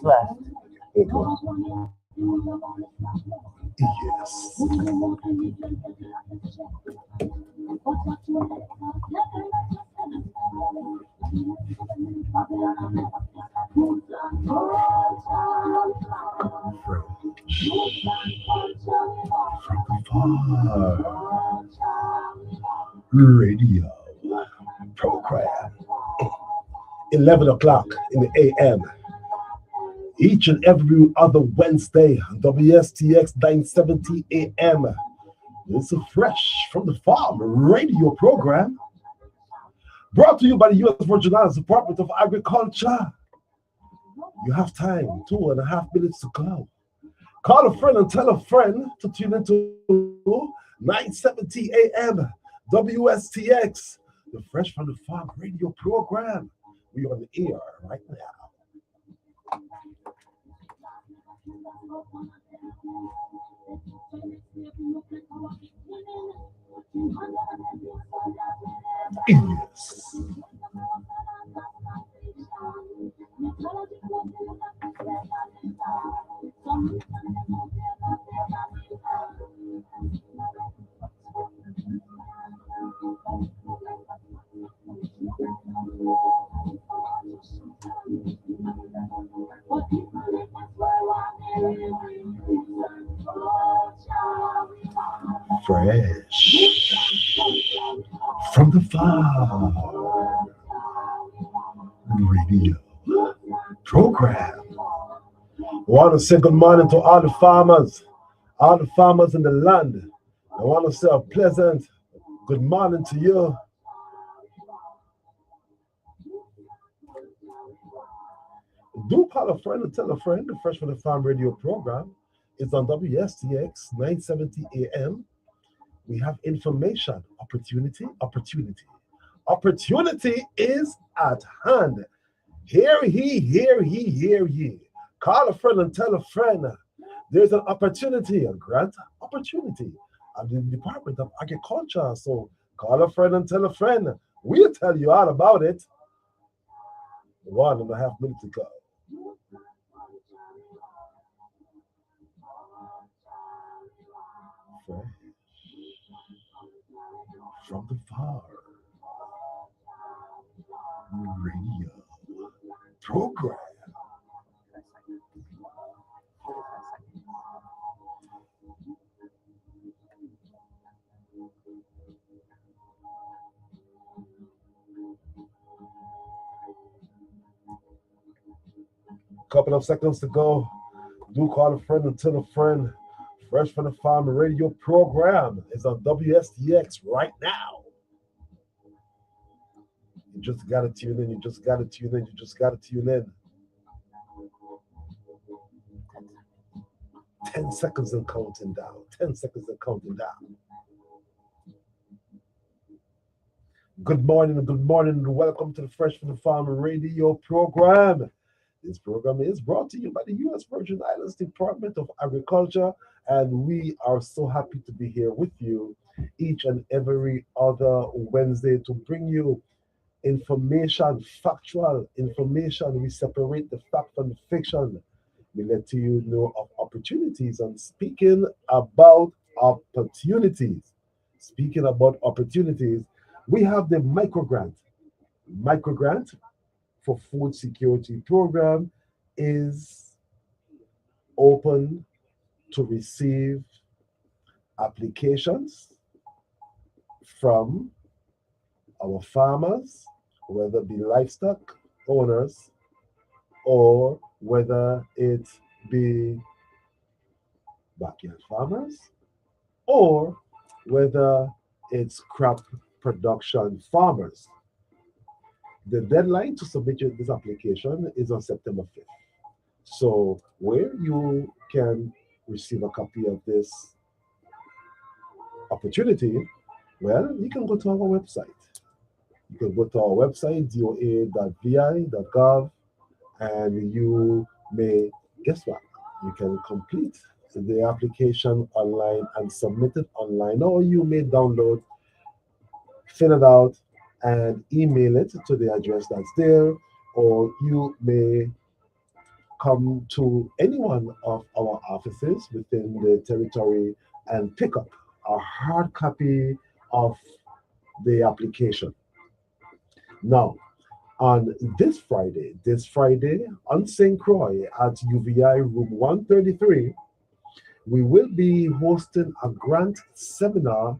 Left. Okay. Yes. Fresh from the far radio program. 11 o'clock in the AM. Each and every other Wednesday on WSTX 970 AM. It's a Fresh from the Farm radio program brought to you by the U.S. Virgin Islands Department of Agriculture. You have time, 2.5 minutes to go. Call a friend and tell a friend to tune into 970 AM WSTX, the Fresh from the Farm radio program. We are on the air right now. Yes. Fresh from the Farm radio program. I want to say good morning to all the farmers in the land. I want to say a pleasant good morning to you. Do call a friend and tell a friend. The Fresh from the Farm radio program is on WSTX 970 AM. We have information, opportunity. Opportunity is at hand. Hear ye. Call a friend and tell a friend. There's an opportunity, a grant opportunity at the Department of Agriculture. So call a friend and tell a friend. We'll tell you all about it. 1.5 minutes ago. Fresh from the Farm radio program. Couple of seconds to go. Do call a friend and tell a friend. Fresh from the Farm radio program is on WSTX right now. You just gotta tune in. You just gotta tune in. You just gotta tune in. 10 seconds and counting down. 10 seconds and counting down. Good morning and welcome to the Fresh from the Farm radio program. This program is brought to you by the U.S. Virgin Islands Department of Agriculture, and we are so happy to be here with you each and every other Wednesday to bring you information, factual information. We separate the fact from the fiction. We let you know of opportunities. And speaking about opportunities, we have the microgrant for food security program is open to receive applications from our farmers, whether it be livestock owners or whether it be backyard farmers or whether it's crop production farmers. The deadline to submit this application is on September 5th. So, where you can receive a copy of this opportunity, well, you can go to our website. You can go to our website, doa.vi.gov, and you may, guess what? You can complete the application online and submit it online, or you may download, fill it out, and email it to the address that's there, or you may come to any one of our offices within the territory and pick up a hard copy of the application. Now, on this Friday on St. Croix at UVI room 133, we will be hosting a grant seminar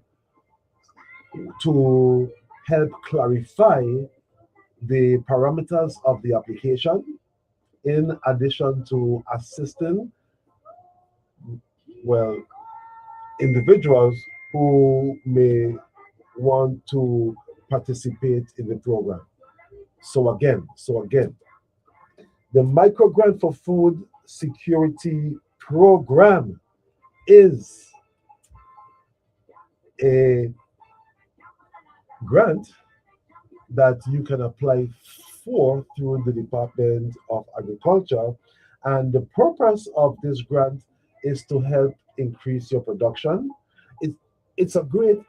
to help clarify the parameters of the application, in addition to assisting, well, individuals who may want to participate in the program. So again, the micro grant for food security program is a grant that you can apply for through the Department of Agriculture. And the purpose of this grant is to help increase your production. It, it's a great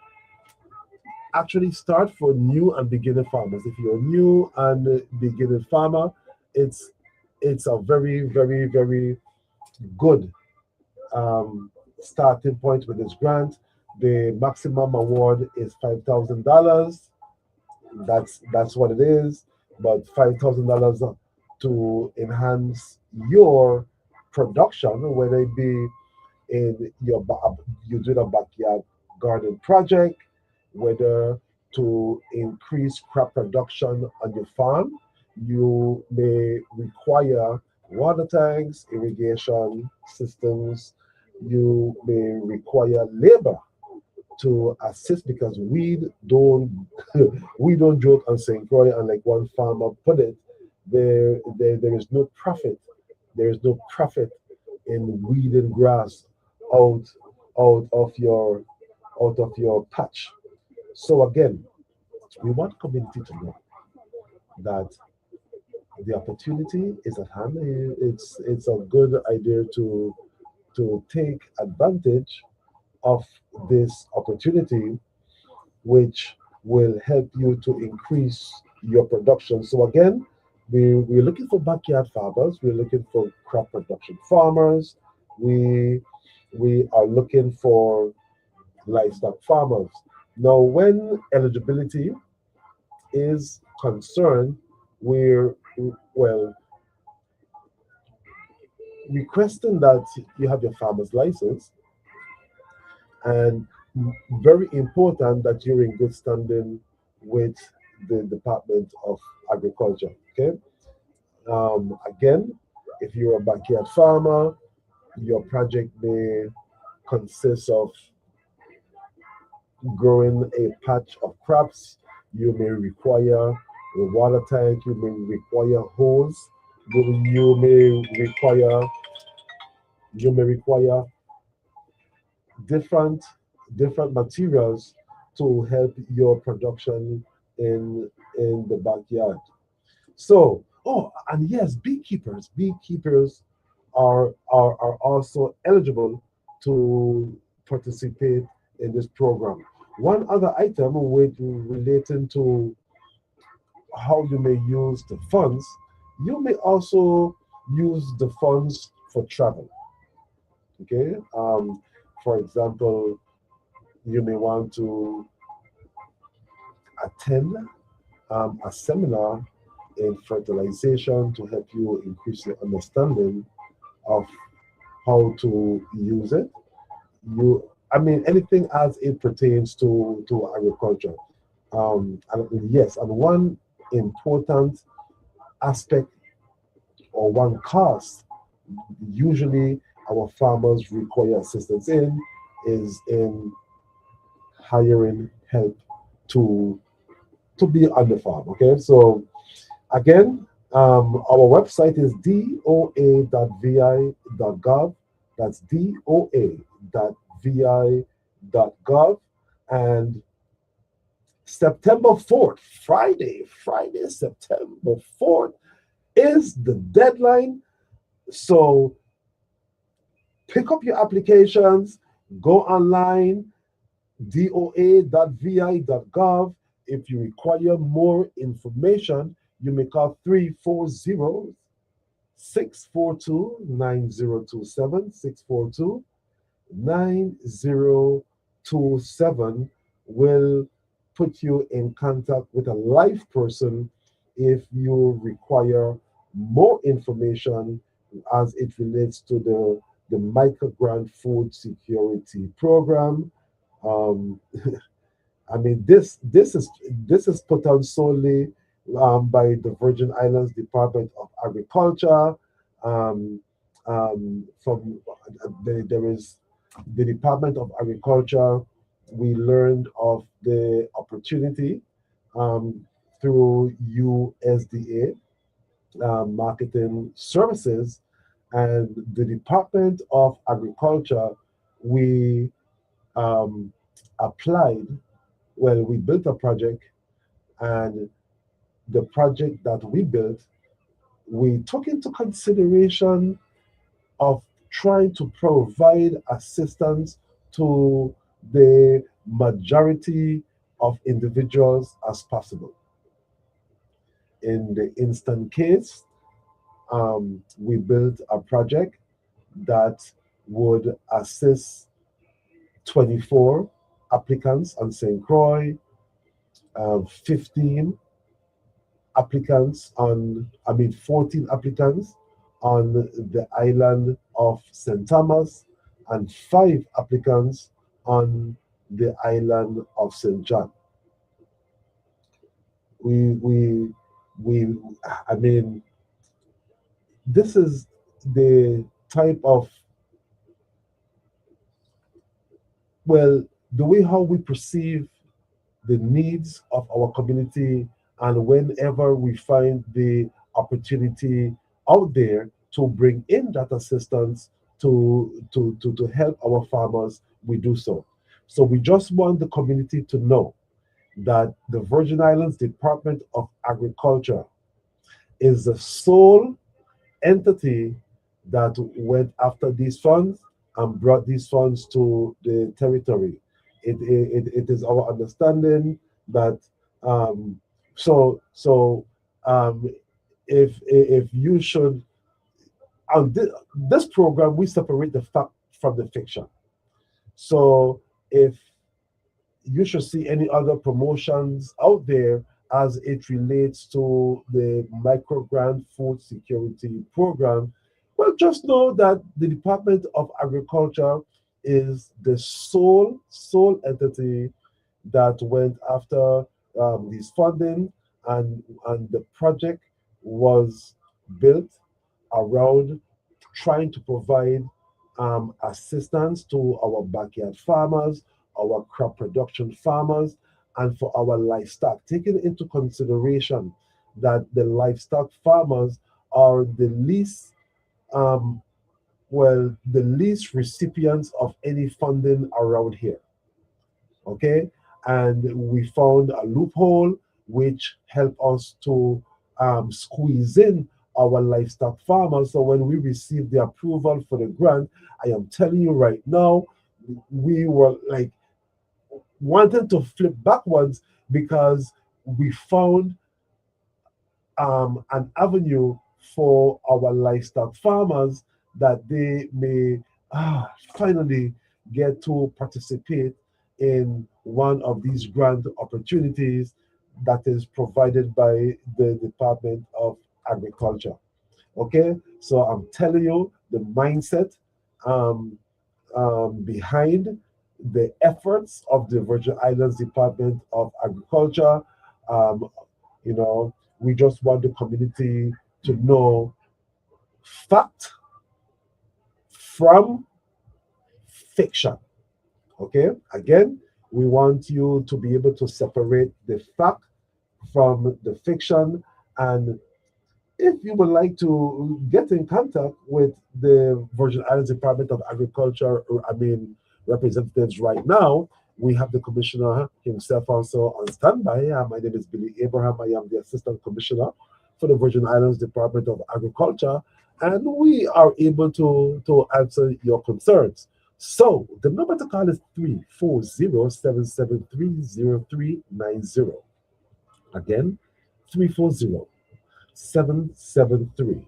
actually start for new and beginner farmers. If you're a new and beginner farmer, it's it's a very good starting point with this grant. The maximum award is $5,000. That's what it is. But $5,000 to enhance your production, whether it be in you do a backyard garden project, whether to increase crop production on your farm, you may require water tanks, irrigation systems, you may require labor to assist because we don't we don't joke on St. Croix, and like one farmer put it, there is no profit. There is no profit in weeding grass out out of your out of your patch. So again, we want community to know that the opportunity is at hand. It's a good idea to take advantage of this opportunity, which will help you to increase your production. So again, we're looking for backyard farmers, we're looking for crop production farmers, we we are looking for livestock farmers. Now, when eligibility is concerned, we're well requesting that you have your farmer's license, and very important that you're in good standing with the Department of Agriculture. Okay. Again, if you're a backyard farmer, your project may consist of growing a patch of crops. You may require a water tank. You may require hose. You may require you may require different different materials to help your production in the backyard. So, oh, and yes, beekeepers are also eligible to participate in this program. One other item with relating to how you may use the funds, you may also use the funds for travel. Okay, for example, you may want to attend a seminar in fertilization to help you increase your understanding of how to use it. I mean, anything as it pertains to agriculture. And yes, and one important aspect or one cost usually our farmers require assistance in is in hiring help to to be on the farm. Okay, so again, our website is doa.vi.gov. That's doa.vi.gov. And September 4th, Friday, September 4th is the deadline. So pick up your applications, go online, doa.vi.gov. If you require more information, you may call 340 642-9027, 642-9027 will put you in contact with a live person if you require more information as it relates to the microgrant food security program. Um, I mean, this is put on solely by the Virgin Islands Department of Agriculture. Um, from there is the Department of Agriculture. We learned of the opportunity um, through USDA Marketing Services and the Department of Agriculture. We um, applied, well, we built a project, and the project that we built, we took into consideration of trying to provide assistance to the majority of individuals as possible. In the instant case, we built a project that would assist 24 applicants on St. Croix, 15 applicants on, I mean, 14 applicants on the island of St. Thomas, and 5 applicants on the island of St. John. We, we, we, I mean, this is the type of, well, the way how we perceive the needs of our community, and whenever we find the opportunity out there to bring in that assistance to help our farmers, we do so. So we just want the community to know that the Virgin Islands Department of Agriculture is the sole entity that went after these funds and brought these funds to the territory. It is our understanding that um, so um, if you should on this program, we separate the fact from the fiction. So if you should see any other promotions out there as it relates to the microgrant food security program, well, just know that the Department of Agriculture is the sole entity that went after this funding, and the project was built around trying to provide assistance to our backyard farmers, our crop production farmers, and for our livestock, taking into consideration that the livestock farmers are the least, um, well, the least recipients of any funding around here. Okay, and we found a loophole which helped us to squeeze in our livestock farmers. So when we received the approval for the grant, I am telling you right now, we were like wanting to flip backwards because we found an avenue for our livestock farmers that they may finally get to participate in one of these grant opportunities that is provided by the Department of Agriculture. Okay, so I'm telling you the mindset um, behind the efforts of the Virgin Islands Department of Agriculture. Um, you know, we just want the community to know fact from fiction. Okay, again, we want you to be able to separate the fact from the fiction. And if you would like to get in contact with the Virgin Islands Department of Agriculture, I mean, representatives right now, we have the commissioner himself also on standby. My name is Billy Abraham. I am the assistant commissioner for the Virgin Islands Department of Agriculture, and we are able to answer your concerns. So the number to call is 340-773-0390. Again, 340-773-0390.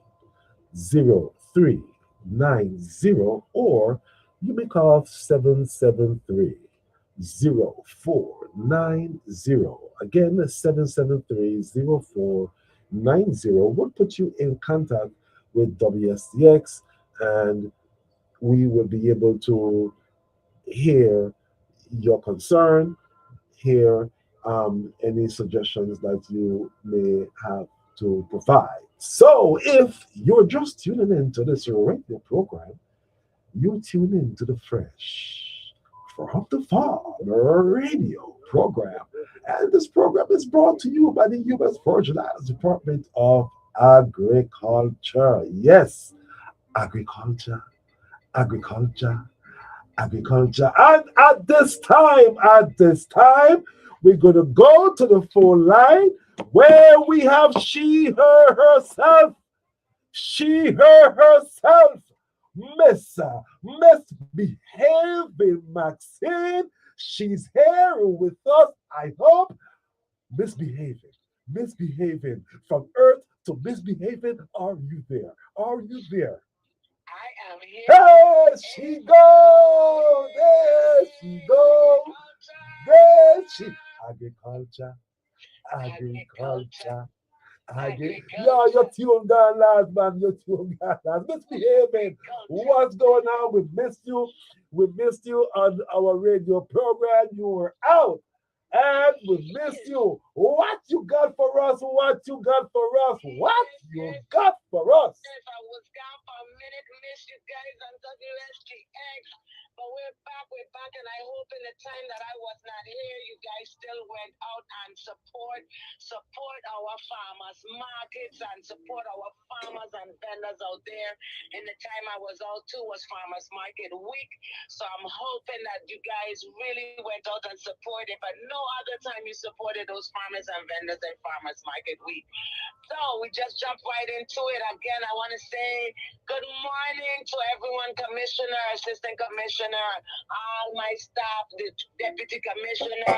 0390, or you may call 773-0490. Again, 773-0490 will put you in contact with WSTX, and we will be able to hear your concern, hear any suggestions that you may have to provide. So, if you're just tuning in to this radio program, you tune in to the Fresh from the Farm radio program. And this program is brought to you by the U.S. Virgin Islands Department of Agriculture. Yes, agriculture, agriculture, agriculture. And at this time, we're going to go to the phone line where we have her herself, Miss Behaving Maxine. She's here with us. I hope misbehaving from Earth to misbehaving. Are you there? Are you there? I am here. There she goes. There she goes. There she. Agriculture. Agriculture. Yeah, your tune gone last, man. Your tune gone last. Misbehaving. What's going on? We missed you. We missed you on our radio program. You were out. And we missed you. What you got for us? What you got for us? What you got for us? If I was gone for a minute, miss you guys on WSTX. But we're back, and I hope in the time that I was not here, you guys still went out and support our farmers markets and support our farmers and vendors out there. In the time I was out too was Farmers Market Week. So I'm hoping that you guys really went out and supported, but no other time you supported those farmers and vendors at Farmers Market Week. So we just jump right into it. Again, I want to say good morning to everyone, Commissioner, Assistant Commissioner, all my staff, the Deputy Commissioner,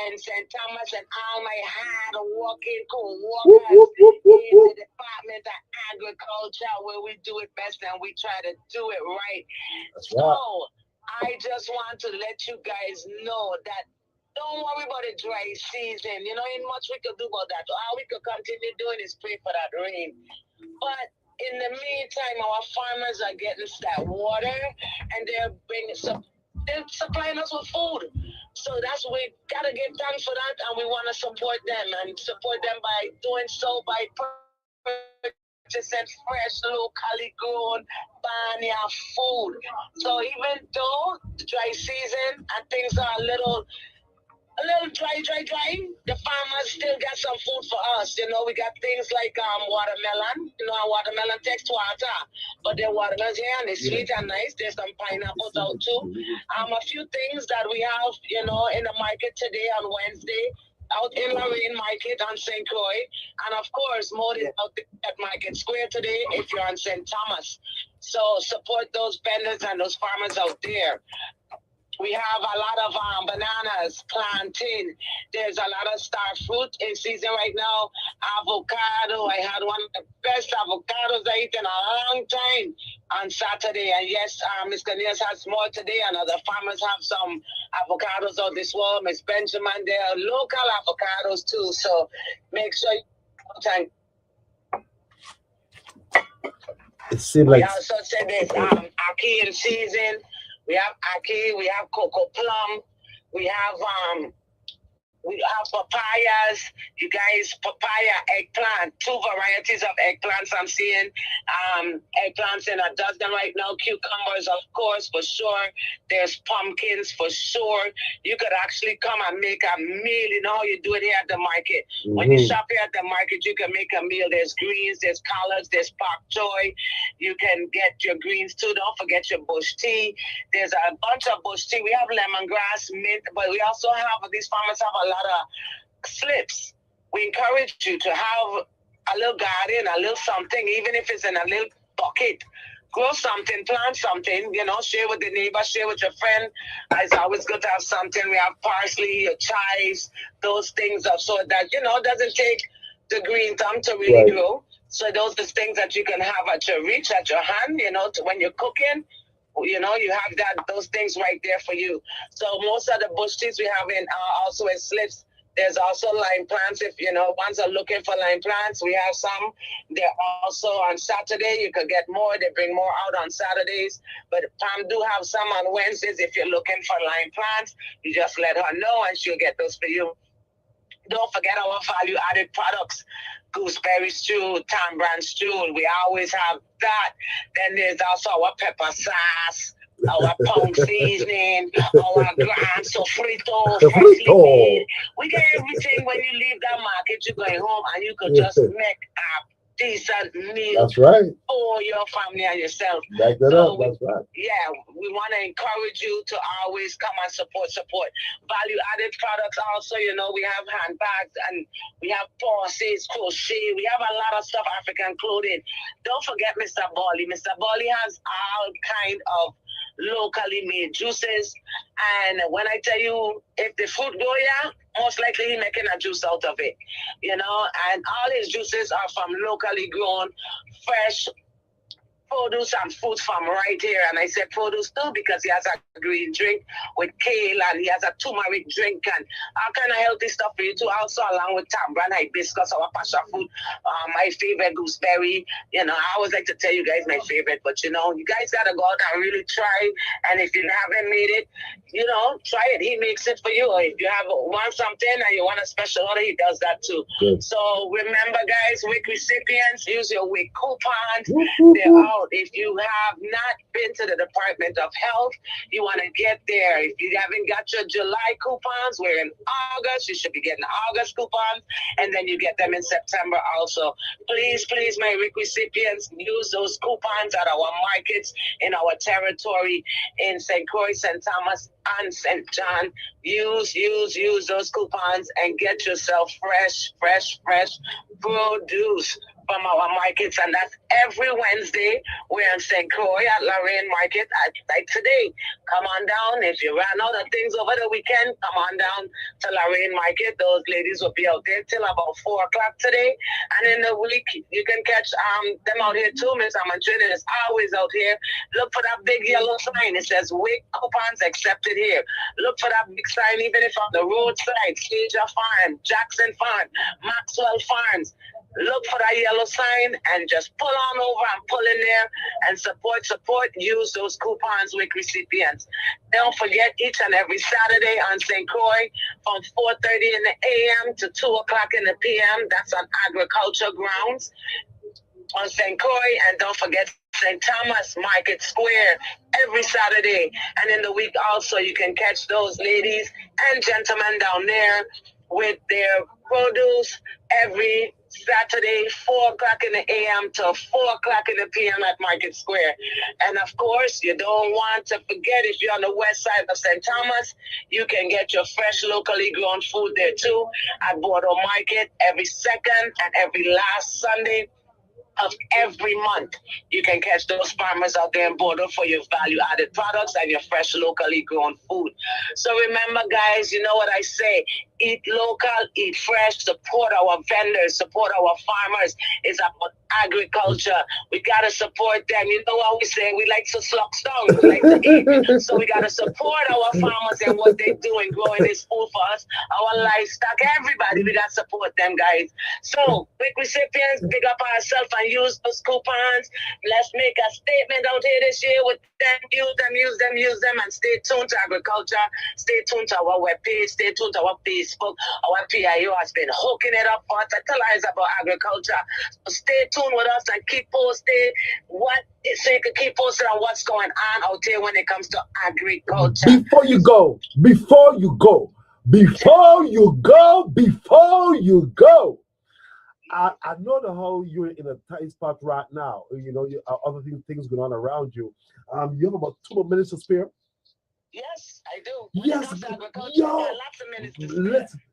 and St. Thomas, and all my hard-working co-workers in the Department of Agriculture, where we do it best and we try to do it right. So I just want to let you guys know that don't worry about the dry season. You know, ain't much we could do about that. All we could continue doing is pray for that rain. But in the meantime, our farmers are getting that water, and they're supplying us with food. So that's we gotta give thanks for that, and we want to support them by doing so by purchasing fresh, locally grown, Banya food. So even though the dry season and things are a little dry. The farmers still got some food for us. You know, we got things like watermelon. You know, our watermelon takes water, but the watermelons here and they're sweet and nice. There's some pineapples out too. A few things that we have, you know, in the market today on Wednesday. Out in Lorraine Market on St. Croix, and of course, more is out at Market Square today if you're on St. Thomas. So support those vendors and those farmers out there. We have a lot of bananas, plantain. There's a lot of star fruit in season right now. Avocado. I had one of the best avocados I eat in a long time on Saturday. And yes, Mr. Niels has more today, and other farmers have some avocados out this world. Miss Benjamin, there are local avocados too. So make sure you it seemed like we also said there's ackee in season. We have ackee, we have cocoa plum, we have papayas. You guys, papaya, eggplant, two varieties of eggplants I'm seeing. Eggplants in a dozen right now. Cucumbers, of course, for sure. There's pumpkins for sure. You could actually come and make a meal. You know how you do it here at the market. Mm-hmm. When you shop here at the market, you can make a meal. There's greens, there's collards, there's pak choy. You can get your greens too. Don't forget your bush tea. There's a bunch of bush tea. We have lemongrass, mint, but we also have, these farmers have a lot of slips. We encourage you to have a little garden, a little something, even if it's in a little bucket. Grow something, plant something, you know, share with the neighbor, share with your friend. It's always good to have something. We have parsley, chives, those things of so that, you know, it doesn't take the green thumb to really grow. So those are things that you can have at your reach, at your hand, when you're cooking. You have those things right there for you. So most of the bush teas we have also in slips. There's also lime plants. If ones are looking for lime plants, we have some. They're also on Saturday. You could get more. They bring more out on Saturdays. But Pam do have some on Wednesdays. If you're looking for lime plants, you just let her know and she'll get those for you. Don't forget our value-added products. Gooseberry stew, tamarind stew. We always have that. Then there's also our pepper sauce, our pound seasoning, our ground sofrito, freshly made. We get everything. When you leave that market, you're going home and you could just make a decent meal. That's right. For your family and yourself. Back that up. That's right. Yeah, we want to encourage you to always come and support. Value-added products also, we have handbags and we have purses, crochet. We have a lot of stuff, African clothing. Don't forget Mr. Bolly. Mr. Bolly has all kind of locally made juices. And when I tell you, if the fruit go, most likely he's making a juice out of it, and all his juices are from locally grown, fresh produce and food from right here. And I say produce too because he has a green drink with kale and he has a turmeric drink and all kind of healthy stuff for you too. Also along with tamarind, hibiscus, our passion food, my favorite gooseberry. I always like to tell you guys my favorite, but you guys gotta go out and really try. And if you haven't made it, try it. He makes it for you. Or if you want something and you want a special order, he does that too. Good. So remember, guys, WIC recipients, use your WIC coupons. They're out. If you have not been to the Department of Health, you want to get there. If you haven't got your July coupons, we're in August. You should be getting August coupons, and then you get them in September also. Please, my WIC recipients, use those coupons at our markets in our territory in St. Croix, St. Thomas, and St. John. Use those coupons and get yourself fresh produce from our markets, and that's every Wednesday. We're in St. Croix at Lorraine Market like today. Come on down. If you ran out of things over the weekend, come on down to Lorraine Market. Those ladies will be out there till about 4 o'clock today. And in the week, you can catch them out here too. Miss Amandrina is always out here. Look for that big yellow sign. It says WIC coupons accepted here. Look for that big sign, even if on the roadside, Stager Farm, Jackson Farm, Maxwell Farms. Look for that yellow sign and just pull on over and pull in there and support. Use those coupons with recipients. Don't forget, each and every Saturday on St. Croix from 4:30 in the a.m. to 2 o'clock in the p.m. That's on agriculture grounds on St. Croix. And don't forget St. Thomas Market Square every Saturday. And in the week also, you can catch those ladies and gentlemen down there with their produce every Saturday, 4 o'clock in the a.m. to 4 o'clock in the p.m. at Market Square. And of course, you don't want to forget, if you're on the west side of St. Thomas, you can get your fresh locally grown food there too at Bordeaux Market every second and every last Sunday of every month. You can catch those farmers out there in Bordeaux for your value-added products and your fresh locally grown food. So remember, guys, you know what I say. Eat local, eat fresh, support our vendors, support our farmers. It's about agriculture. We got to support them. You know what we say? We like to suck stones. We like to eat. So we got to support our farmers and what they're doing, growing this food for us, our livestock, everybody. We got to support them, guys. So, WIC recipients, big up ourselves and use those coupons. Let's make a statement out here this year with them. Use them, and stay tuned to agriculture. Stay tuned to our webpage. Stay tuned to our Facebook. Our PIO has been hooking it up for us to tell us about agriculture. So stay tuned with us and keep posted so you can keep posted on what's going on out there when it comes to agriculture. Before you go, I know how you're in a tight spot right now. You know, you other things going on around you. You have about 2 more minutes to spare. Yes, I do. Yes, yo,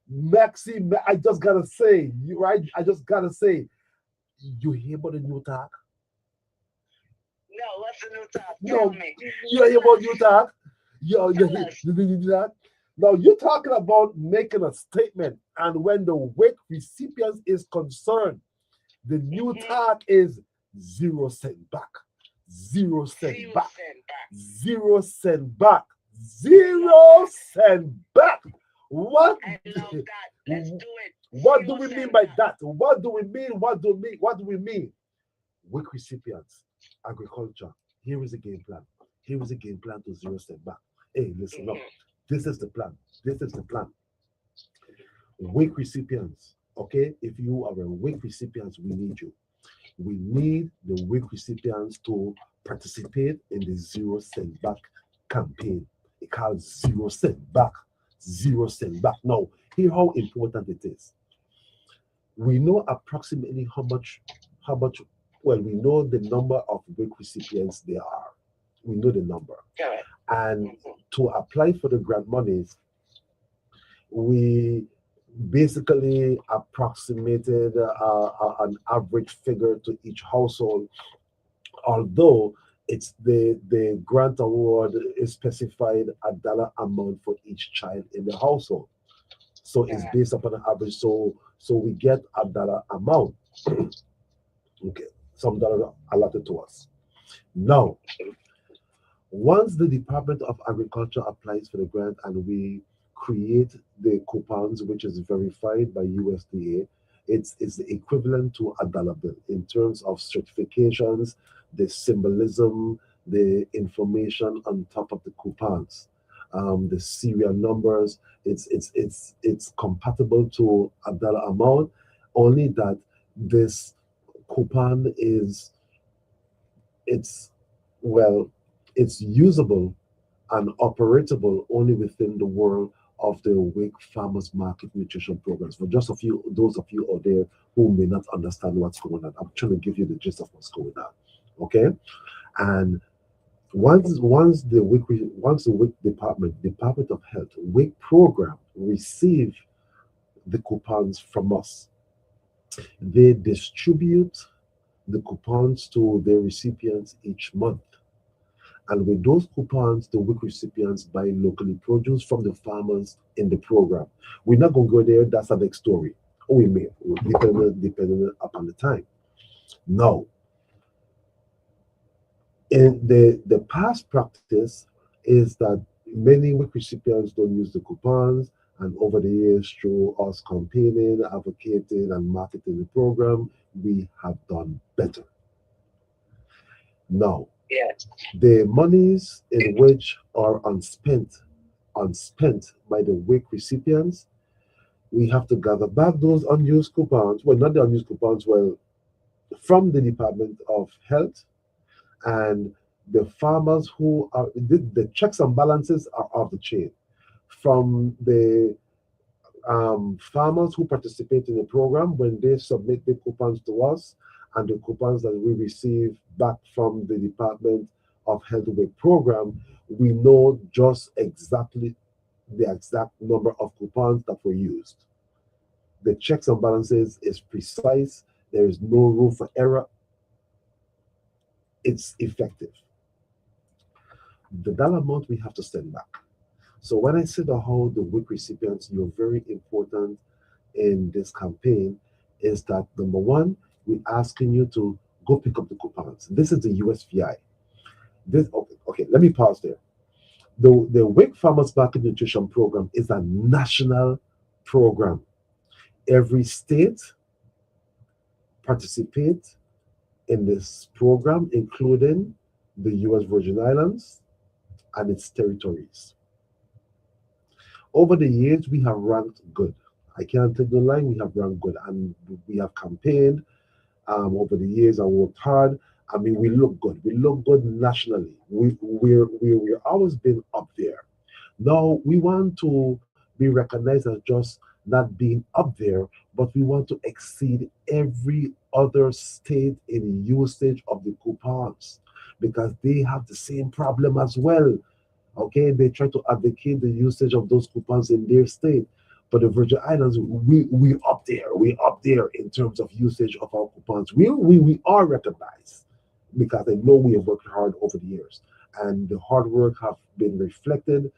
Maxie, I just gotta say, you hear about the new talk? No, what's the new talk? No, Tell me. you hear about new talk? Now you're talking about making a statement, and when the WIC recipients is concerned, The new talk is 0 cent back. 0 cent Zero back. cent back. 0 cent back. I love 0 cent back. What? that. I love that. Let's do it. What do Zero we mean cent by back. that? What do we mean? What do we mean? What do we mean? WIC recipients, agriculture. Here is a game plan. Here is a game plan to 0 cent back. Hey, listen up. Mm-hmm. This is the plan. This is the plan. WIC recipients. Okay, if you are a WIC recipient, we need you. We need the WIC recipients to participate in the 0 cent back campaign. It calls 0 cent back. 0 cent back. Now, here how important it is. We know approximately how much, well, we know the number of WIC recipients there are. We know the number. Correct. And Mm-hmm. to apply for the grant monies, we basically approximated an average figure to each household, although the grant award is specified a dollar amount for each child in the household. So it's Correct. based upon an average. So we get a dollar amount. Okay, some dollar allotted to us. Now, once the Department of Agriculture applies for the grant and we create the coupons, which is verified by USDA, it's the equivalent to a dollar bill in terms of certifications, the symbolism, the information on top of the coupons, the serial numbers. It's compatible to a dollar amount, only that this coupon is it's well, it's usable and operatable only within the world of the WIC Farmers Market Nutrition Programs. For just a few, those of you out there who may not understand what's going on, I'm trying to give you the gist of what's going on. Okay, and once the WIC Department of Health WIC program receive the coupons from us, they distribute the coupons to their recipients each month. And with those coupons, the WIC recipients buy locally produce from the farmers in the program. We're not going to go there. That's a next story. Or we may, depending upon the time. Now, in the past practice is that many WIC recipients don't use the coupons. And over the years, through us campaigning, advocating, and marketing the program, we have done better. Now, Yes. the monies in which are unspent by the WIC recipients, we have to gather back those unused coupons. Well, not the unused coupons, well, from the Department of Health and the farmers who are the checks and balances are off the chain. From the farmers who participate in the program, when they submit the coupons to us and the coupons that we receive back from the Department of Health WIC program, we know just exactly the exact number of coupons that were used. The checks and balances is precise. There is no room for error. It's effective. The dollar amount we have to send back. So when I said how the WIC recipients, you're very important in this campaign, is that number one, we're asking you to go pick up the coupons. This is the USVI. This okay, let me pause there. The WIC Farmers Market Nutrition Program is a national program. Every state participates in this program, including the US Virgin Islands and its territories. Over the years, we have ranked good. I can't take the line, we have ranked good. And we have campaigned over the years and worked hard. I mean, we look good. We look good nationally. We're always been up there. Now we want to be recognized as just not being up there, but we want to exceed every other state in usage of the coupons because they have the same problem as well. Okay, they try to advocate the usage of those coupons in their state. But the Virgin Islands, we up there. We up there in terms of usage of our coupons. We are recognized because I know we have worked hard over the years, and the hard work have been reflected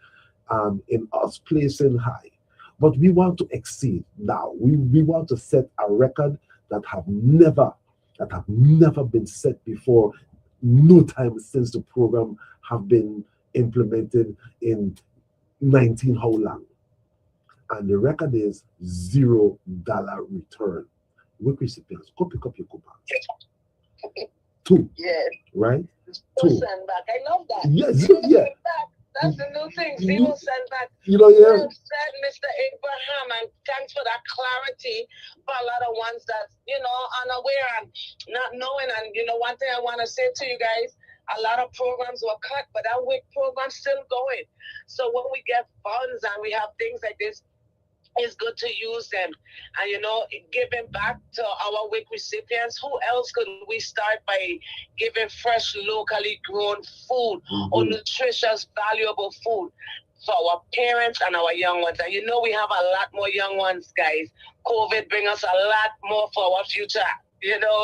in us placing high. But we want to exceed now. We want to set a record that have never that have never been set before, no time since the program have been implemented in 19 how long. And the record is $0 return. Week recipients, go pick up your coupons. Two. Yes. Right? Two. Send back. I love that. Yes, yeah. That's the new thing. Zero send back. You know, yeah. Well said, Mr. Abraham, and thanks for that clarity for a lot of ones that, unaware and not knowing. And, one thing I want to say to you guys, a lot of programs were cut, but that WIC program's still going. So when we get funds and we have things like this, it's good to use them and giving back to our WIC recipients. Who else could we start by giving fresh, locally grown food or nutritious, valuable food for our parents and our young ones? And we have a lot more young ones, guys. COVID bring us a lot more for our future.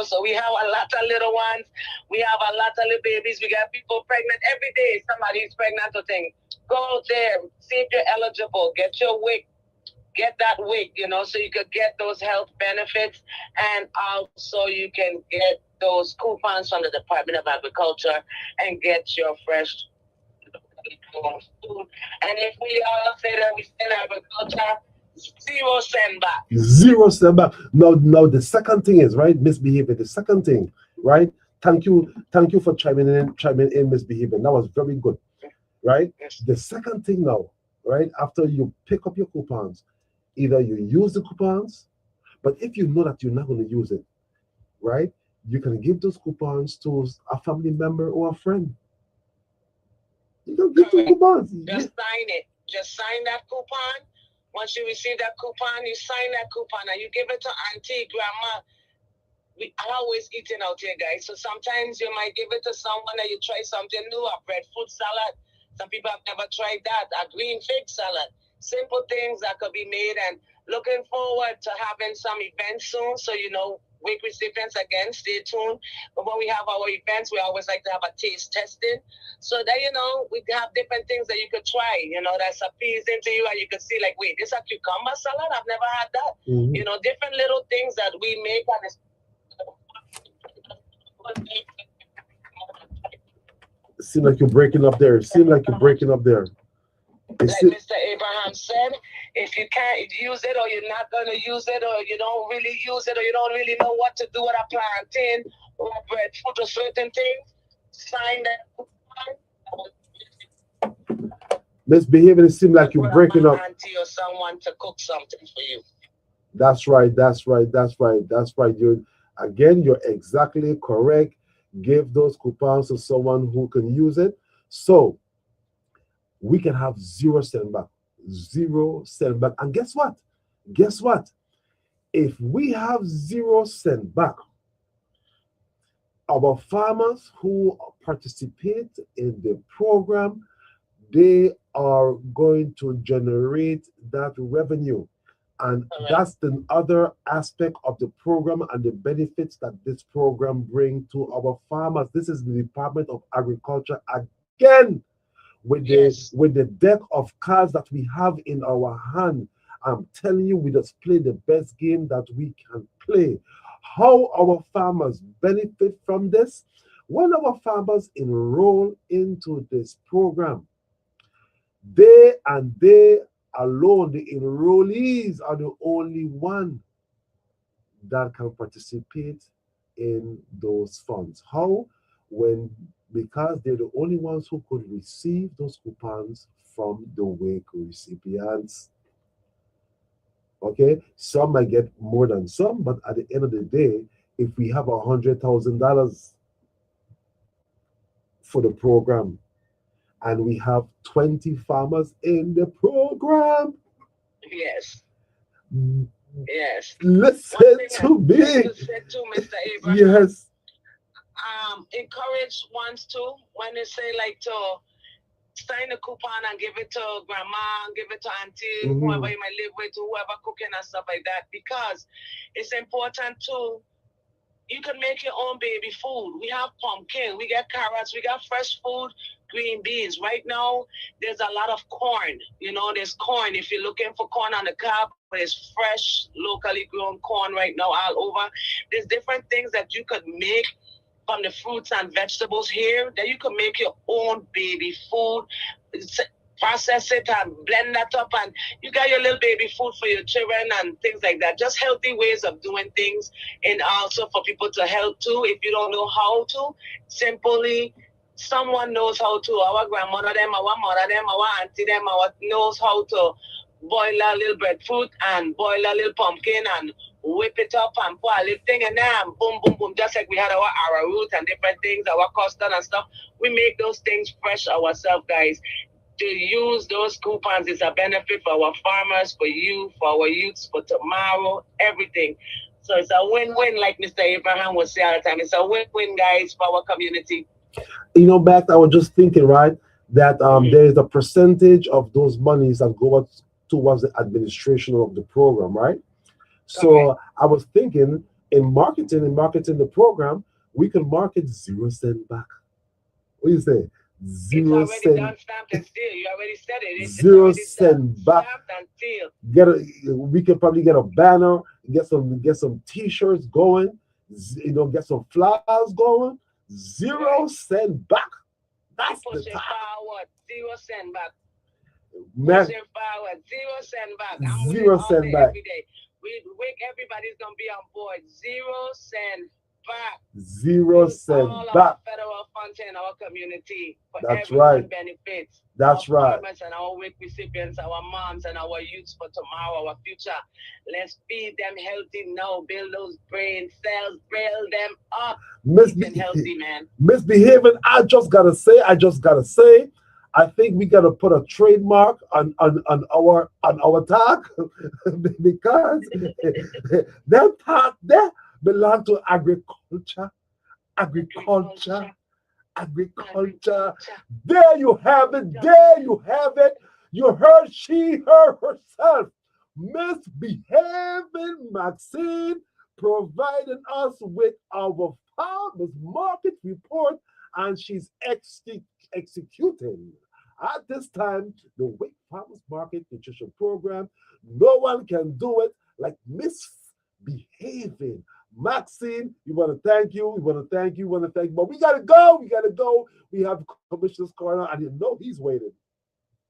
So we have a lot of little ones. We have a lot of little babies. We got people pregnant every day. Somebody's pregnant or thing. Go there, see if you're eligible. Get your WIC. Get that WIC, so you could get those health benefits, and also you can get those coupons from the Department of Agriculture and get your fresh food. And if we all say that we send agriculture, 0 cent back. 0 cent back. Now the second thing is, right, misbehavior. The second thing, right? Thank you for chiming in, misbehavior. That was very good, right? Yes. The second thing now, right, after you pick up your coupons, either you use the coupons, but if you know that you're not going to use it, right, you can give those coupons to a family member or a friend. You can give the coupons. Just sign it. Just sign that coupon. Once you receive that coupon, you sign that coupon and you give it to auntie, grandma. We always eating out here, guys. So sometimes you might give it to someone that you try something new, a breadfruit salad. Some people have never tried that, a green fig salad. Simple things that could be made, and looking forward to having some events soon. So, WIC recipients, again, stay tuned. But when we have our events, we always like to have a taste testing. So that, we have different things that you could try, that's appeasing to you. And you could see like, wait, this is a cucumber salad? I've never had that. Different little things that we make. It seems like you're breaking up there. Like Mr. Abraham said, if you can't use it or you're not going to use it or you don't really use it or you don't really know what to do with a plantain or breadfruit or certain things, sign that. Misbehaving, it seems like you're breaking up. Auntie or someone to cook something for you. That's right. You're exactly correct. Give those coupons to someone who can use it. So we can have 0 cent back. 0 cent back. And guess what? If we have 0 cent back, our farmers who participate in the program, they are going to generate that revenue. And that's the other aspect of the program and the benefits that this program brings to our farmers. This is the Department of Agriculture again. With the deck of cards that we have in our hand, I'm telling you, we just play the best game that we can play. How our farmers benefit from this? When our farmers enroll into this program, they alone, the enrollees are the only one that can participate in those funds. How? Because they're the only ones who could receive those coupons from the WIC recipients. Okay, some might get more than some, but at the end of the day, if we have $100,000 for the program and we have 20 farmers in the program, yes. Listen to me. Said to Mr. Abraham. Yes. Encourage ones too when they say like to sign a coupon and give it to grandma, give it to auntie, whoever you might live with, whoever cooking and stuff like that, because it's important too You can make your own baby food. We have pumpkin, we got carrots, we got fresh food, green beans. Right now, there's a lot of corn. You know, there's corn. If you're looking for corn on the cob, there's fresh, locally grown corn right now all over. There's different things that you could make from the fruits and vegetables here that you can make your own baby food. Process it and blend that up, and you got your little baby food for your children and things like that. Just healthy ways of doing things, and also for people to help too. If you don't know how to, simply someone knows how to. Our grandmother them, our mother them, our auntie them, our knows how to boil a little breadfruit and boil a little pumpkin and whip it up and put a little thing in there and boom, boom, boom. Just like we had our arrowroot and different things, our custard and stuff. We make those things fresh ourselves, guys. To use those coupons is a benefit for our farmers, for you, for our youths, for tomorrow, everything. So it's a win-win, like Mr. Abraham would say all the time. It's a win-win, guys, for our community. You know, back I was just thinking, right, that there is a percentage of those monies that go out towards the administration of the program, right? So Okay. I was thinking in marketing the program, we can market 0 cent back. What do you say? It's Zero already cent, done, stamped, and sealed. You already said it. It's zero already done, cent back. stamped, and sealed. We can probably get a banner, get some t-shirts going, get some flyers going. Zero Right. cent back. We That's the push it time. forward, 0 cent back. Man, Pushing forward, 0 cent back. I'm with it zero all cent day, back. every day. We wake everybody's gonna be on board. 0 cent back. Zero Use cent all our back. federal funds in our community for That's right. everyone benefits. Our That's right. farmers and our WIC recipients, our moms and our youths for tomorrow, our future. Let's feed them healthy now. Build those brain cells. Build them up. Eating Misbe- healthy, man. Misbehaving. I just gotta say, I think we gotta put a trademark on our tag because that tag there belong to agriculture, agriculture, Agriculture. agriculture. Agriculture. There you have it. There you have it. You heard her herself. Misbehaving Maxine providing us with our farmers market report, and she's executing. At this time, the Wake Farmers Market Nutrition Program, no one can do it like misbehaving. Maxine, we want to thank you. We want to thank you. We want to thank you. But we got to go. We got to go. We have Commissioner's Corner, and you know he's waiting.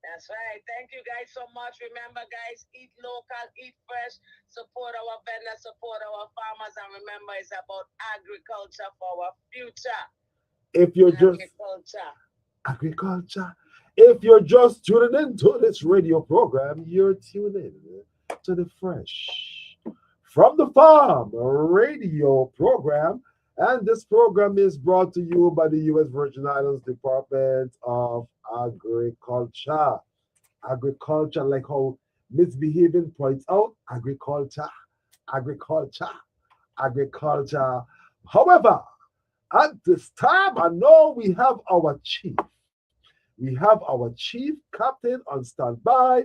That's right. Thank you guys so much. Remember, guys, eat local, eat fresh, support our vendors, support our farmers, and remember, it's about agriculture for our future. If you're just Agriculture. agriculture, if you're just tuning in to this radio program, you're tuning in to the Fresh from the Farm radio program. And this program is brought to you by the U.S. Virgin Islands Department of Agriculture. Agriculture, like how Misbehaving points out, agriculture, agriculture, agriculture. However, at this time, I know we have our chief. We have our chief captain on standby.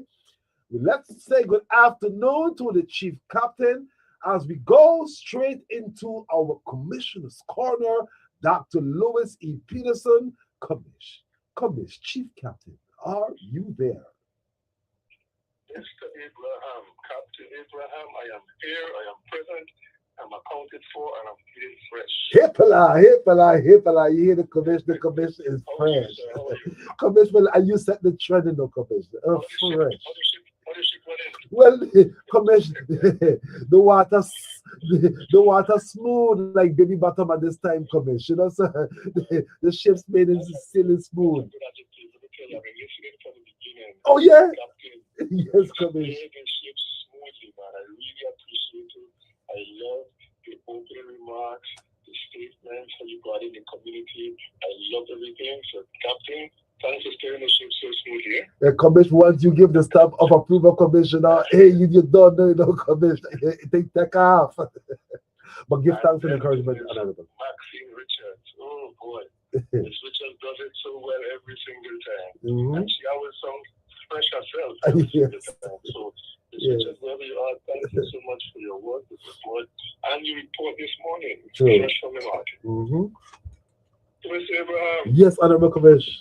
Let's say good afternoon to the chief captain as we go straight into our commissioner's corner. Dr. Lewis E. Peterson, chief captain. Are you there? Mr. Abraham, Captain Abraham, I am here, I am present, I'm accounted for, and I'm feeling fresh. Hippala, hippala, hippala. You hear the commissioner? The commissioner is How are you, fresh. sir? How are you? Commissioner, and you set the trend in the commissioner. How the ship, Fresh. how the ship running? Well, commissioner, the water smooth like baby bottom at this time, commissioner. So the ship's made it silly That's a smooth. good adjective. Let me tell you, I've been listening from the beginning. Oh yeah, Captain, yes, you commissioner. steer the ship smoothly, man. I really appreciate it. I love the opening remarks, the statements that you got in the community. I love everything. So, Captain, thanks for steering the ship so smoothly. The commission, once you give the stamp of approval, commissioner, hey, you don't know, commissioner, take off. But give And thanks and then encouragement. Miss Maxine Richards. Oh boy. Miss Richards does it so well every single time. Mhm. And she always sounds fresh herself every Yes. single time. So the Yes. Just wherever you are, thank you so much for your work, the support, and your report this morning. True. Fresh from the market. Mr. Abraham. Yes, Honorable Commissioner.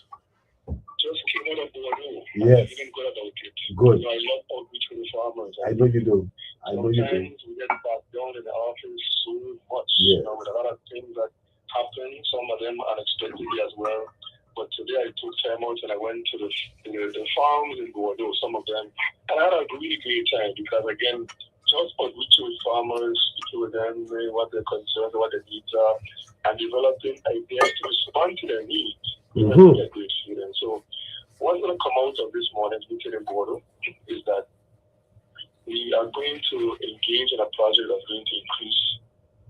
Just came out of Bordeaux. Yes. I'm feeling good about it. Good. You know, I love outreach with the farmers. I know you do. I know you do. Sometimes we get back down in the office so much, Yes. you know, with a lot of things that happen, some of them unexpectedly as well. But today I took time out and I went to the farms in Bordeaux, some of them. And I had a really great time because, again, just outreaching with farmers, speaking with them, what their concerns, what their needs are, and developing ideas to respond to their needs. Really a great feeling. So what's going to come out of this morning's meeting in Bordeaux is that we are going to engage in a project that's going to increase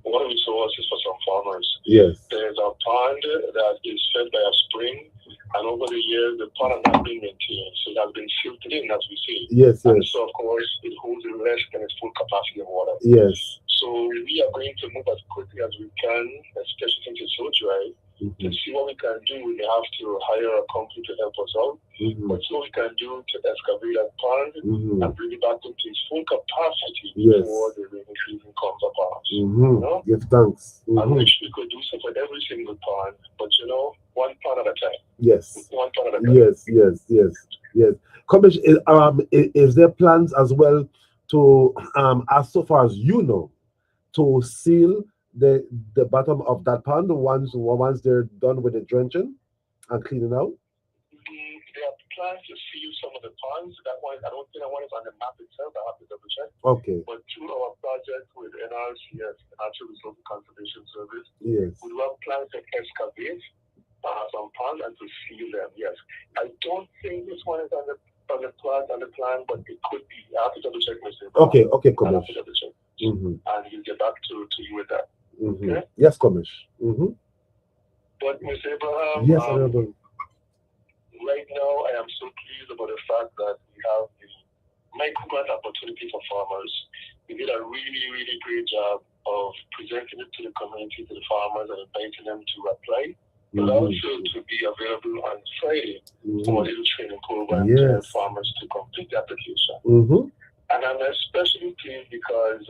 water resources for some farmers. Yes. There's a pond that is fed by a spring, and over the years, the pond has not been maintained. So it has been filtered in, as we see. Yes, and yes. so, of course, it holds less than its full capacity of water. Yes. So we are going to move as quickly as we can, especially since it's so dry, to see what we can do. We may have to hire a company to help us out. But see what we can do to excavate that pond and bring it back into its full capacity before the rainy season comes upon us. You know? Yes, thanks. I wish we could do so for every single pond, but you know, one pond at a time. Yes. One pond at a time. Yes. Commissioner, is there plans as well to, as so far as you know, to seal the bottom of that pond once they're done with the drenching and cleaning out? There are plans to seal some of the ponds. That one, I don't think that one is on the map itself. I have to double check. Okay. But through our project with NRCS, Natural Resources Conservation Service, yes, we have plans to excavate some ponds and to seal them. Yes, I don't think this one is on the plan, but it could be. I have to double check myself. Okay, I have to double check. And we'll get back to you with that. Okay? Yes, Commish. But Mr. Abraham, yes, right now I am so pleased about the fact that we have the microgrant opportunity for farmers. We did a really, really great job of presenting it to the community, to the farmers, and inviting them to apply, but also to be available on Friday for a little training program to help farmers to complete the application. And I'm especially pleased because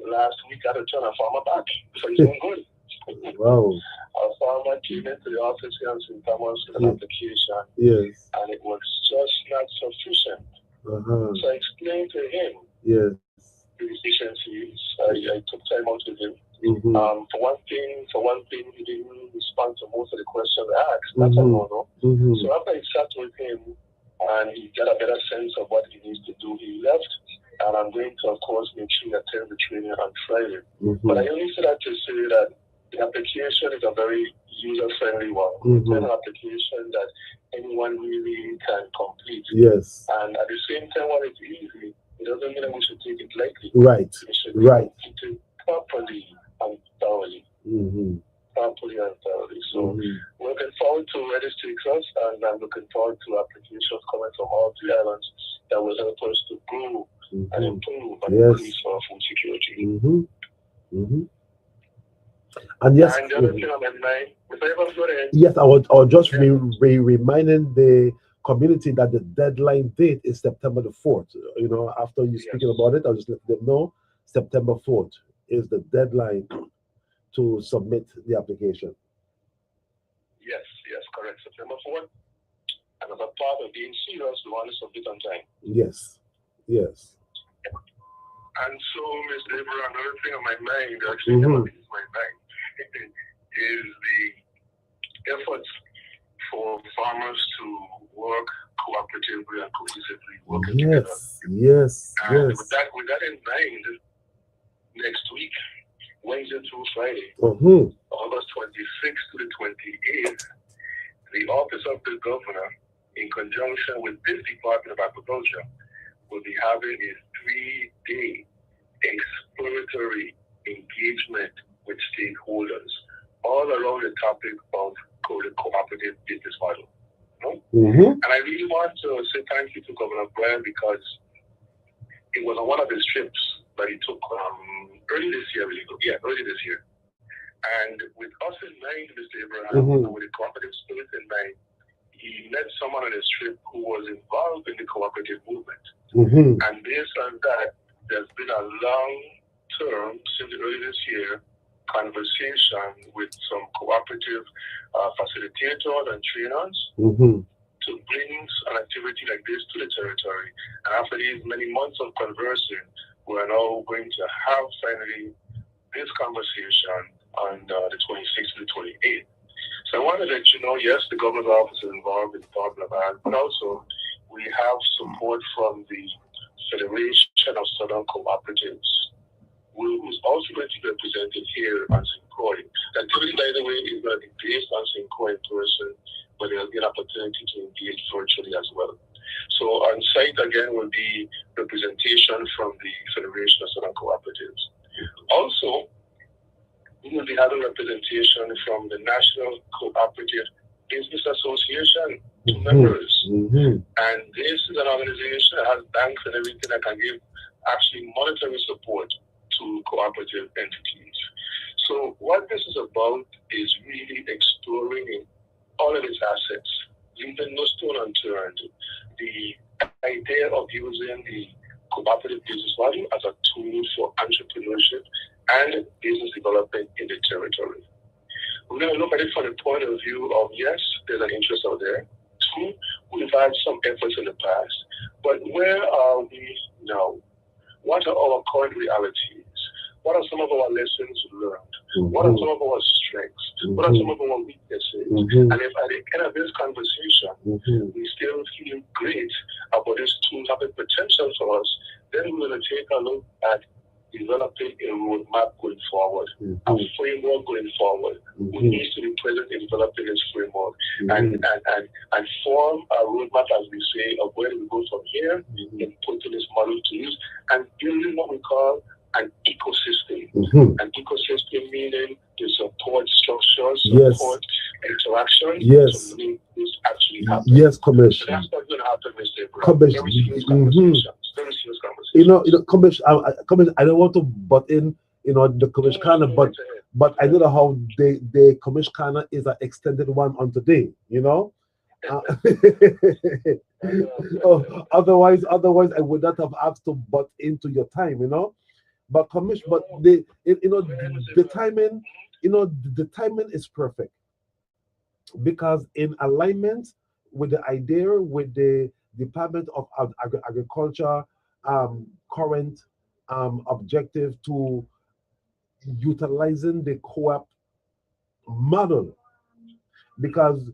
last week I had to turn a farmer back, so he's doing good. Wow. Our farmer came into the office here in St. Thomas with an application, and it was just not sufficient. So I explained to him the deficiencies. I took time out with him. For one thing, he didn't respond to most of the questions I asked. That's a no-no. So after I sat with him and he got a better sense of what he needs to do, he left. And I'm going to, of course, make sure he attends the training on Friday. But I only say that to say that the application is a very user-friendly one. It's an application that anyone really can complete. Yes. And at the same time, when it's easy, it doesn't mean that we should take it lightly. Right. We should complete it properly and thoroughly. So we're looking forward to WSTX, and I'm looking forward to applications coming from all three islands that will help us to grow and improve and increase our food security. And yes, and the other thing on my mind, if I ever go ahead, yes, I would just be reminding the community that the deadline date is September the 4th. You know, after you speaking about it, I'll just let them know September 4th is the deadline to submit the application. Yes, correct. September 4th. And as a part of being serious, we want to submit on time. Yes. And so, Mr. Abraham, another thing on my mind, actually, never leaves my mind, is the efforts for farmers to work cooperatively and cohesively, working together. Yes. With that in mind, next week, Wednesday through Friday, August 26th to the 28th, the Office of the Governor, in conjunction with this Department of Agriculture, will be having a 3-day exploratory engagement with stakeholders all around the topic of the cooperative business model. And I really want to say thank you to Governor Brian, because it was on one of his trips that he took early this year. And with us in mind, Mr. Abraham, and with the cooperative spirit in mind, he met someone on his trip who was involved in the cooperative movement. And based on that, there's been a long-term, since early this year, conversation with some cooperative facilitators and trainers to bring an activity like this to the territory. And after these many months of conversing, we're now going to have finally this conversation on the 26th to the 28th. So I want to let you know, yes, the governor's office is involved in talking about it, but also we have support from the Federation of Southern Cooperatives, who is also going to be represented here on Sincoy. The activity, by the way, is going to be based on Sincoy in person, but there'll be an opportunity to engage virtually as well. So on site again will be representation from the Federation of Southern Cooperatives. Also, we will be having representation from the National Cooperative Business Association members. And this is an organization that has banks and everything that can give actually monetary support to cooperative entities. So what this is about is really exploring all of its assets, leaving no stone unturned. The idea of using the cooperative business model as a tool for entrepreneurship and business development in the territory. We're going to look at it from the point of view of, yes, there's an interest out there. Two, we've had some efforts in the past, but where are we now? What are our current realities? What are some of our lessons learned? What are some of our strengths? What are some of our weaknesses? And if at the end of this conversation, we still feel great about this tool having potential for us, then we're going to take a look at developing a roadmap going forward, a framework going forward. We need to be present in developing this framework and form a roadmap, as we say, of where we go from here in putting this model to use and building what we call an ecosystem. An ecosystem meaning the support structures, support interaction to make this actually happen. Yes, Commission. So that's what's going to happen, Mr. Brown. Very serious conversations. Very serious conversations. You know, Commission, I don't want to butt in, the Commission, but I know how the Commission is an extended one on today, otherwise I would not have asked to butt into your time, But Commission, but the timing, the timing is perfect because in alignment with the idea with the Department of Agriculture current objective to utilizing the co-op model, because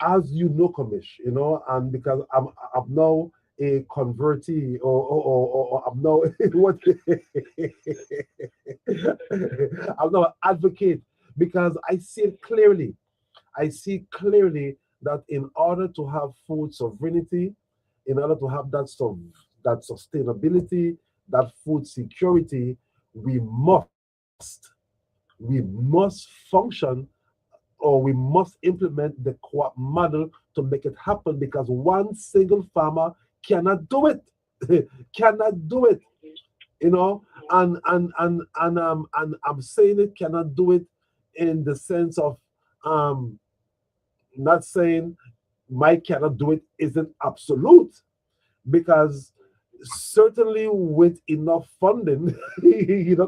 as you know, Commission, and because I'm now a convertee or I'm now what I'm now an advocate, because I see clearly that in order to have food sovereignty, in order to have that sustainability, that food security, we must function, or we must implement the co-op model to make it happen, because one single farmer cannot do it. Cannot do it. And I'm saying it cannot do it in the sense of not saying Mike cannot do it isn't absolute, because certainly with enough funding,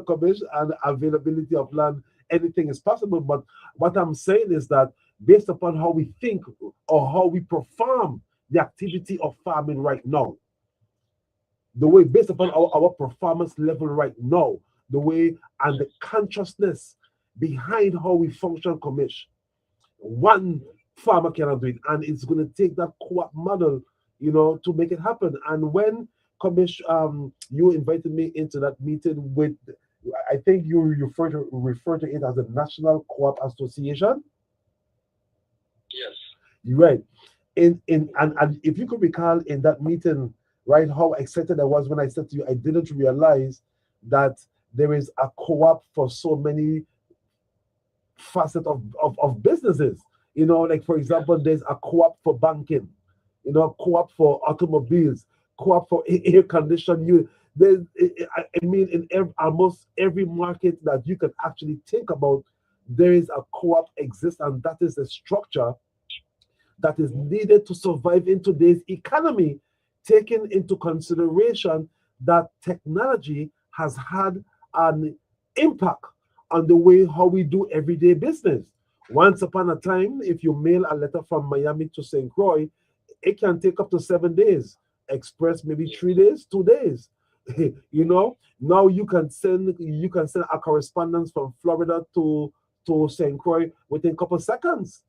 Commission, and availability of land, anything is possible. But what I'm saying is that based upon how we think or how we perform the activity of farming right now, the way based upon our performance level right now, the way and the consciousness behind how we function, Commission, one farmer cannot do it, and it's going to take that co-op model, to make it happen. And when Commission, you invited me into that meeting with, I think you refer to it as the National Co-op Association. Yes. You're right. And if you could recall in that meeting, right, how excited I was when I said to you, I didn't realize that there is a co-op for so many facets of businesses. Like for example, there's a co-op for banking, co-op for automobiles, co-op for air conditioning. In almost every market that you can actually think about, there is a co-op exists, and that is a structure that is needed to survive in today's economy, taking into consideration that technology has had an impact on the way how we do everyday business. Once upon a time, if you mail a letter from Miami to St. Croix, it can take up to 7 days. Express maybe 3 days, 2 days. You know, now you can send a correspondence from Florida to St. Croix within a couple of seconds.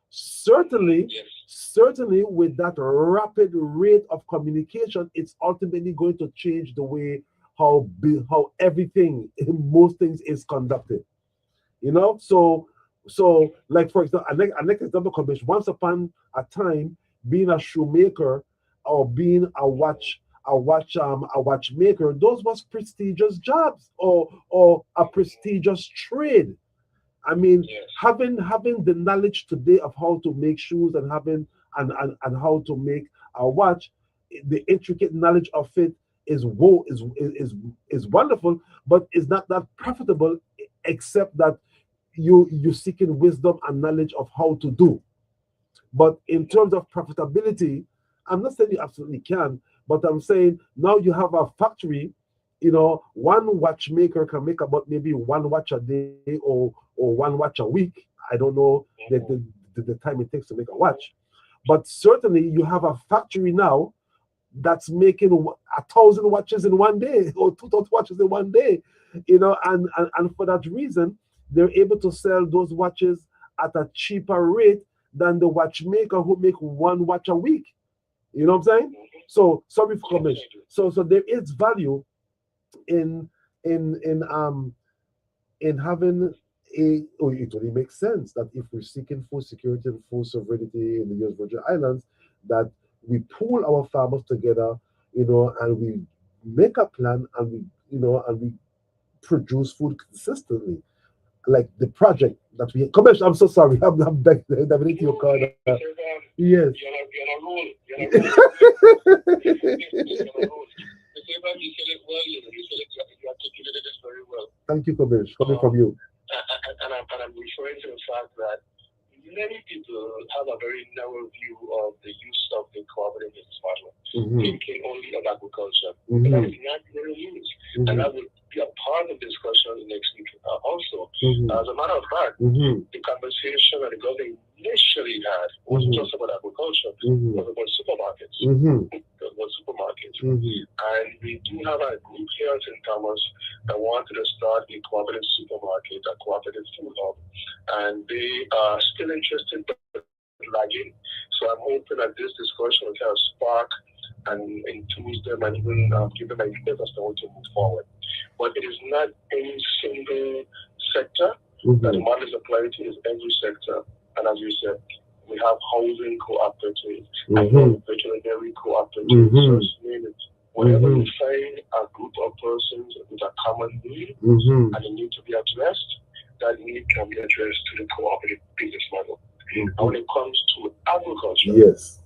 Certainly, certainly with that rapid rate of communication, it's ultimately going to change the way how everything, most things is conducted. You know, so like for example, a next example comes once upon a time, being a shoemaker or being a watchmaker, those was prestigious jobs or a prestigious trade. I mean, having the knowledge today of how to make shoes and and how to make a watch, the intricate knowledge of it is wonderful, but it's not that profitable, except that you seeking wisdom and knowledge of how to do. But in terms of profitability, I'm not saying you absolutely can, but I'm saying now you have a factory. You know, one watchmaker can make about maybe one watch a day or one watch a week. I don't know the time it takes to make a watch, but certainly you have a factory now that's making 1,000 watches in one day or 2,000 watches in one day. You know, and for that reason, they're able to sell those watches at a cheaper rate than the watchmaker who make one watch a week. You know what I'm saying? So sorry for comment. So there is value in in in um in having it only makes sense that if we're seeking full security and full sovereignty in the US Virgin Islands, that we pool our farmers together, you know, and we make a plan and we produce food consistently. Like the project that we commercial. I'm so sorry. I'm diving into your car. Yes. You're on a roll. You're on a roll. You're on a roll. The same time you said it well, you articulated it very well. Thank you, Kamesh. Coming from you. And I'm referring to the fact that many people have a very narrow view of the use of the cooperative business model, thinking only of agriculture. But that is not very used. And that will be a part of the discussion next week also. As a matter of fact, the conversation that the government initially had wasn't just about agriculture, it was about supermarkets. It was supermarkets. And we do have a group here in St. Thomas that wanted to start a cooperative supermarket, a cooperative food hub. And they are still interested but lagging. So I'm hoping that this discussion will kind of spark and enthuse them and even give them ideas as to how to move forward. But it is not any single sector that the model is applied to, is every sector. And as you said, we have housing cooperatives, veterinary cooperatives, just name it. Whenever we find a group of persons with a common need and a need to be addressed, that need can be addressed to the cooperative business model. And when it comes to agriculture, yes,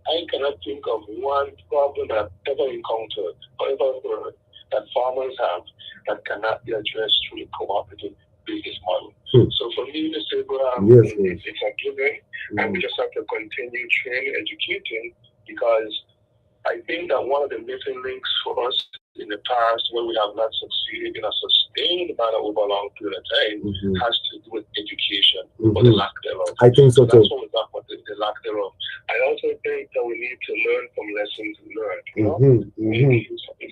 I cannot think of one problem that I've ever encountered or ever heard that farmers have that cannot be addressed through the cooperative business model. So for me, Mr. Abraham, it's a given, and we just have to continue training, educating, because I think that one of the missing links for us in the past, when we have not succeeded in a sustained manner over a long period of time, has to do with education or the lack thereof. I think so too. That's what we're talking about, the lack thereof. I also think that we need to learn from lessons learned. You know?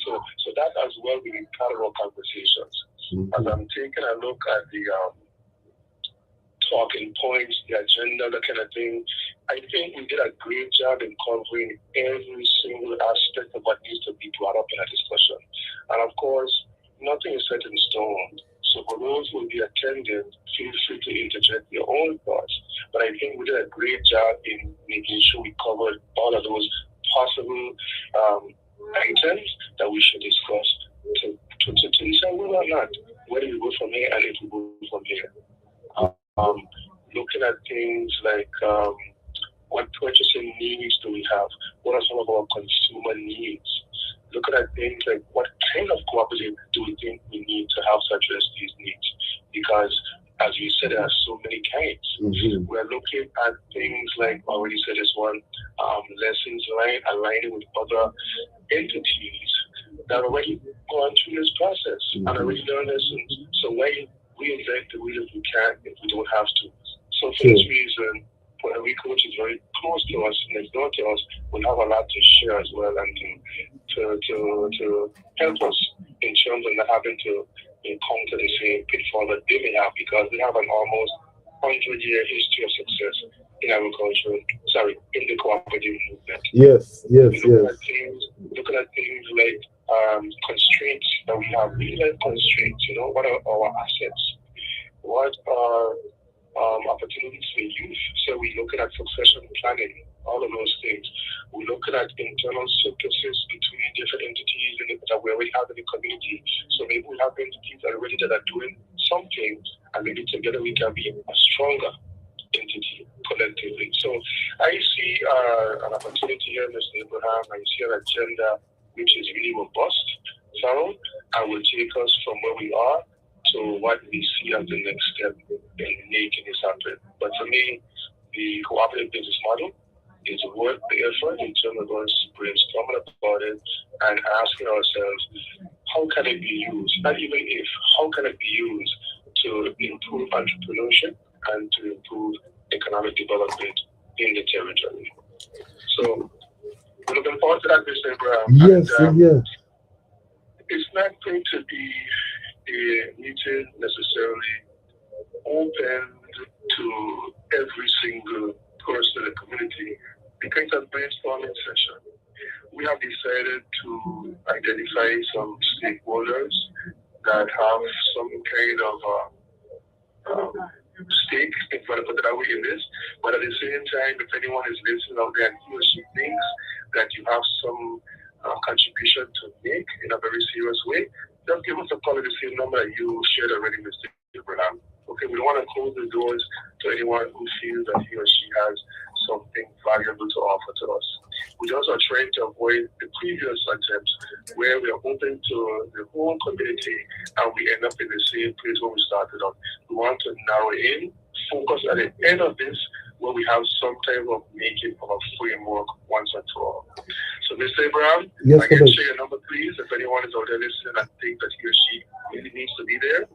So that as well will be part of our conversations. As I'm taking a look at the talking points, the agenda, that kind of thing, I think we did a great job in covering every single aspect of what needs to be brought up in a discussion. And of course, nothing is set in stone. So for those who will be attending, feel free to interject your own thoughts. But I think we did a great job in making sure we covered all of those possible items that we should discuss to decide whether or not, where do we go from here and if we go from here. Looking at things like what purchasing needs do we have? What are some of our consumer needs? Looking at things like what kind of cooperative do we think we need to have to address these needs? Because as you said, there are so many kinds. We're looking at things like, I already said this one, lessons learned, aligning with other entities that have already gone through this process and already learned lessons. So why reinvent the wheel if we can, if we don't have to? So for this reason, Puerto Rico, which is very close to us, next door to us, will have a lot to share as well, and to help us in terms of not having to encounter the same pitfall that they may have, because they have an almost 100-year history of success in agriculture, in the cooperative movement. Yes. Looking at things like constraints that we have, real life constraints, what are our assets? What are opportunities for youth? So we're looking at succession planning, all of those things. We're looking at internal synthesis between different entities that we already have in the community. So maybe we have entities already that are doing something, and maybe together we can be a stronger entity collectively. So I see an opportunity here, Mr. Abraham. I see an agenda which is really robust, sound, and will take us from where we are to what we see as the next step in making this happen. But for me, the cooperative business model is worth the effort in terms of us brainstorming about it and asking ourselves, how can it be used? Not even if, how can it be used to improve entrepreneurship and to improve economic development in the territory? So we're looking forward to that, Mr. Abraham. Yes. It's not going to be a meeting necessarily open to every single person in the community, because it's a brainstorming session. We have decided to identify some stakeholders that have some kind of stake, if you want to put it that way, in this. But at the same time, if anyone is listening out there and he or she thinks that you have some contribution to make in a very serious way, just give us a call at the same number that you shared already, Mr. Abraham. Okay, we don't want to close the doors to anyone who feels that he or she has something valuable to offer to us. We also are trying to avoid the previous attempts where we are open to the whole community and we end up in the same place where we started off. We want to narrow in, focus at the end of this where we have some type of making of a framework once and for all. So, Mr. Abraham, I can share your number, please. If anyone is out there listening and think that he or she really needs to be there,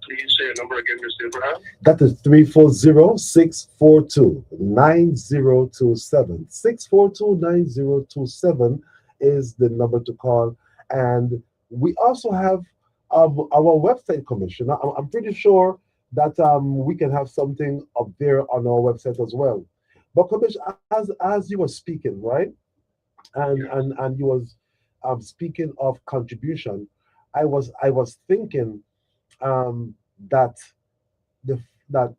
please share your number again, Mr. Abraham. That is 340-642-9027. 642-9027 is the number to call. And we also have our website, Commissioner. I'm pretty sure that we can have something up there on our website as well. But Commissioner, as you were speaking, right? And you was speaking of contribution, I was thinking that that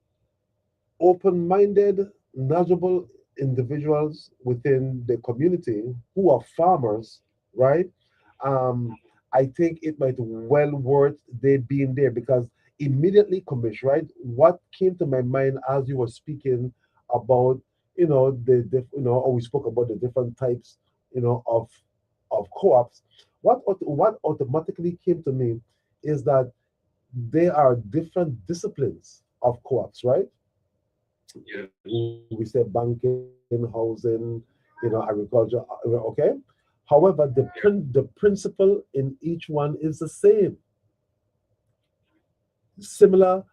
open-minded, knowledgeable individuals within the community who are farmers, right? I think it might well worth they being there, because immediately, Commish, right? What came to my mind as you were speaking about, or we spoke about the different types, of co-ops. What automatically came to me is that there are different disciplines of co-ops, right? Yeah. We say banking, housing, agriculture, okay? However, the principle in each one is the same. Similar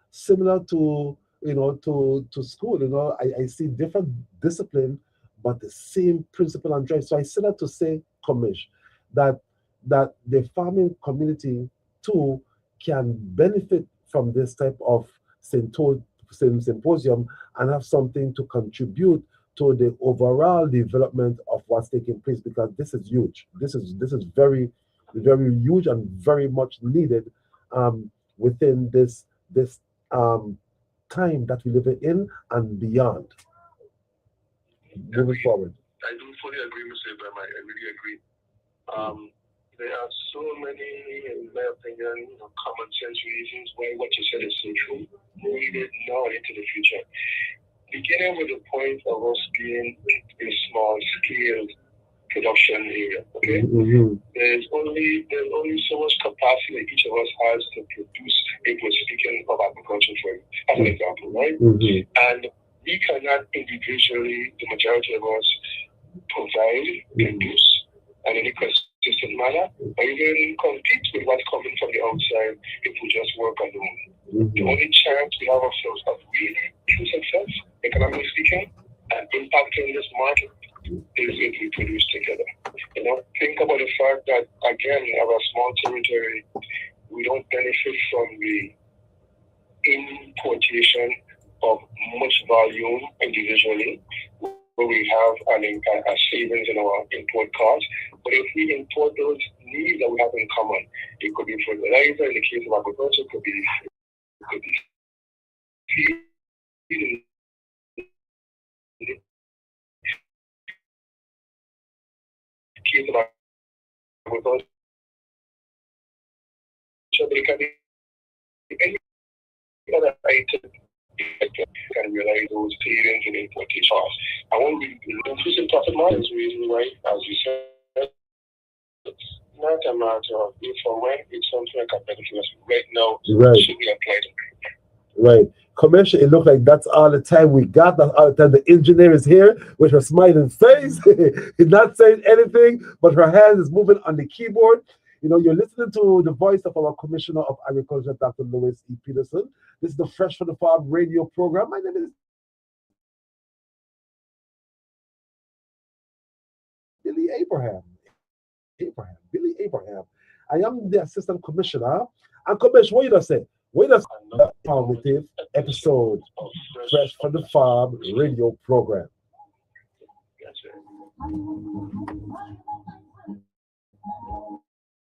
to to school. I see different discipline, but the same principle and drive. So I say that to say, Commish, that the farming community too can benefit from this type of symposium and have something to contribute to the overall development of what's taking place, because this is huge. This is very, very huge and very much needed within this time that we live in and beyond. Moving forward. I do fully agree, Mr. Abraham. I really agree. There are so many, in my opinion, common sense reasons why what you said is so true, needed now and into the future. Beginning with the point of us being a small scale production area, okay? There's only so much capacity that each of us has to produce it was speaking of agriculture for you, as an example, right? And we cannot individually, the majority of us, provide, produce, and in a consistent manner, or even compete with what's coming from the outside if we just work alone. The only chance we have ourselves of really true success, economically speaking, and impacting this market is if we produce together. You know, think about the fact that, again, we have a small territory. We don't benefit from the importation of much volume individually, where we have a savings in our import costs. But if we import those needs that we have in common, it could be fertilizer, in the case of agriculture, it could be feed, in the case of agriculture, but it can be any other item. Can realize those savings and importation costs. And when we increase in profit margins, reason why, as you said, it's not a matter of if or when, it's something that can benefit us right now. Should be applied. Right. Commercial, it looked like that's all the time we got. That's all the time. The engineer is here with her smiling face. He's not saying anything, but her hand is moving on the keyboard. You know, you're listening to the voice of our Commissioner of Agriculture, Dr. Lewis E. Peterson. This is the Fresh from the Farm radio program. My name is Billy Abraham. Billy Abraham. I am the Assistant Commissioner. And Commissioner, what you just say? What you just informative episode of Fresh from the Farm radio program.